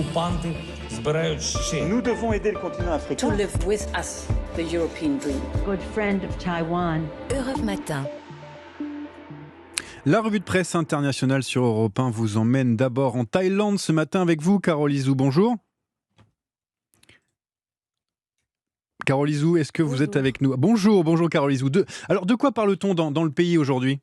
окупанти збирають ще. Nous devons aider le continent africain. To live with us, the European dream. Good friend of Taiwan. Europe Matin. La revue de presse internationale sur Europe 1 vous emmène d'abord en Thaïlande ce matin avec vous, Carole Izou. Bonjour. Carole Izou, est-ce que vous êtes avec nous ? Bonjour Carole Izou. Alors de quoi parle-t-on dans le pays aujourd'hui ?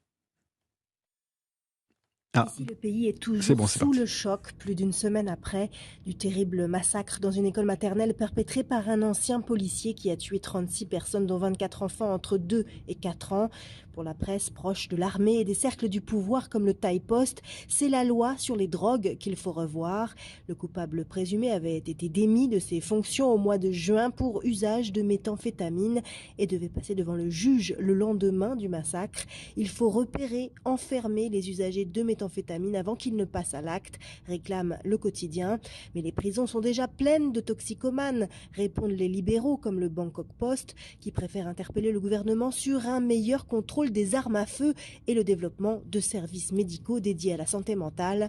Ici, le pays est toujours sous le choc, plus d'une semaine après, du terrible massacre dans une école maternelle perpétré par un ancien policier qui a tué 36 personnes, dont 24 enfants entre 2 et 4 ans. Pour la presse proche de l'armée et des cercles du pouvoir comme le Thaï Post, c'est la loi sur les drogues qu'il faut revoir. Le coupable présumé avait été démis de ses fonctions au mois de juin pour usage de méthamphétamine et devait passer devant le juge le lendemain du massacre. Il faut repérer, enfermer les usagers de méthamphétamine avant qu'ils ne passent à l'acte, réclame le quotidien. Mais les prisons sont déjà pleines de toxicomanes, répondent les libéraux comme le Bangkok Post, qui préfèrent interpeller le gouvernement sur un meilleur contrôle des armes à feu et le développement de services médicaux dédiés à la santé mentale.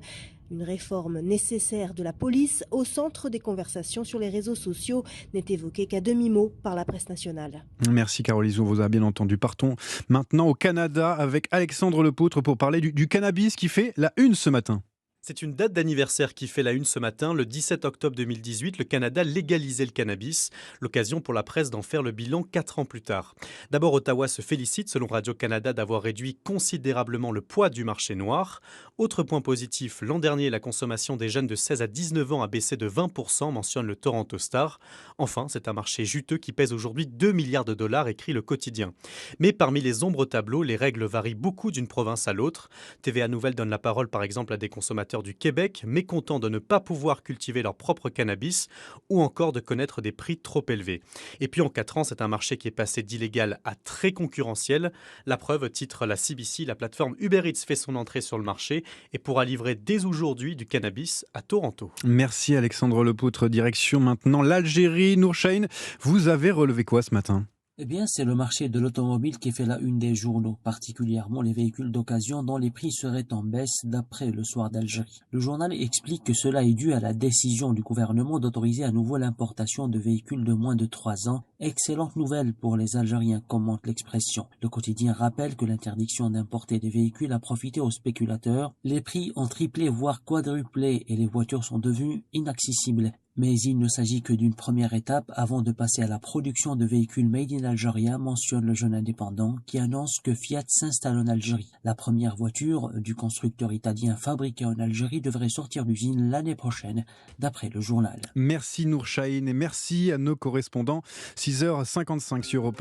Une réforme nécessaire de la police au centre des conversations sur les réseaux sociaux n'est évoquée qu'à demi-mot par la presse nationale. Merci Carole Izou, vous avez bien entendu. Partons maintenant au Canada avec Alexandre Lepoutre pour parler du cannabis qui fait la une ce matin. C'est une date d'anniversaire qui fait la une ce matin. Le 17 octobre 2018, le Canada légalisait le cannabis. L'occasion pour la presse d'en faire le bilan 4 ans plus tard. D'abord, Ottawa se félicite, selon Radio-Canada, d'avoir réduit considérablement le poids du marché noir. Autre point positif, l'an dernier, la consommation des jeunes de 16 à 19 ans a baissé de 20%, mentionne le Toronto Star. Enfin, c'est un marché juteux qui pèse aujourd'hui 2 milliards de dollars, écrit le quotidien. Mais parmi les ombres au tableau, les règles varient beaucoup d'une province à l'autre. TVA Nouvelle donne la parole, par exemple, à des consommateurs du Québec, mécontents de ne pas pouvoir cultiver leur propre cannabis ou encore de connaître des prix trop élevés. Et puis en 4 ans, c'est un marché qui est passé d'illégal à très concurrentiel. La preuve, titre la CBC, la plateforme Uber Eats fait son entrée sur le marché et pourra livrer dès aujourd'hui du cannabis à Toronto. Merci Alexandre Lepoutre. Direction maintenant l'Algérie. Nourchain, vous avez relevé quoi ce matin ? Eh bien, c'est le marché de l'automobile qui fait la une des journaux, particulièrement les véhicules d'occasion dont les prix seraient en baisse d'après le Soir d'Algérie. Le journal explique que cela est dû à la décision du gouvernement d'autoriser à nouveau l'importation de véhicules de moins de 3 ans. Excellente nouvelle pour les Algériens, commente l'expression. Le quotidien rappelle que l'interdiction d'importer des véhicules a profité aux spéculateurs. Les prix ont triplé voire quadruplé et les voitures sont devenues inaccessibles. Mais il ne s'agit que d'une première étape avant de passer à la production de véhicules made in Algeria, mentionne le jeune indépendant qui annonce que Fiat s'installe en Algérie. La première voiture du constructeur italien fabriquée en Algérie devrait sortir d'usine l'année prochaine, d'après le journal. Merci Nourchain et merci à nos correspondants. 6h55 sur Europe 1.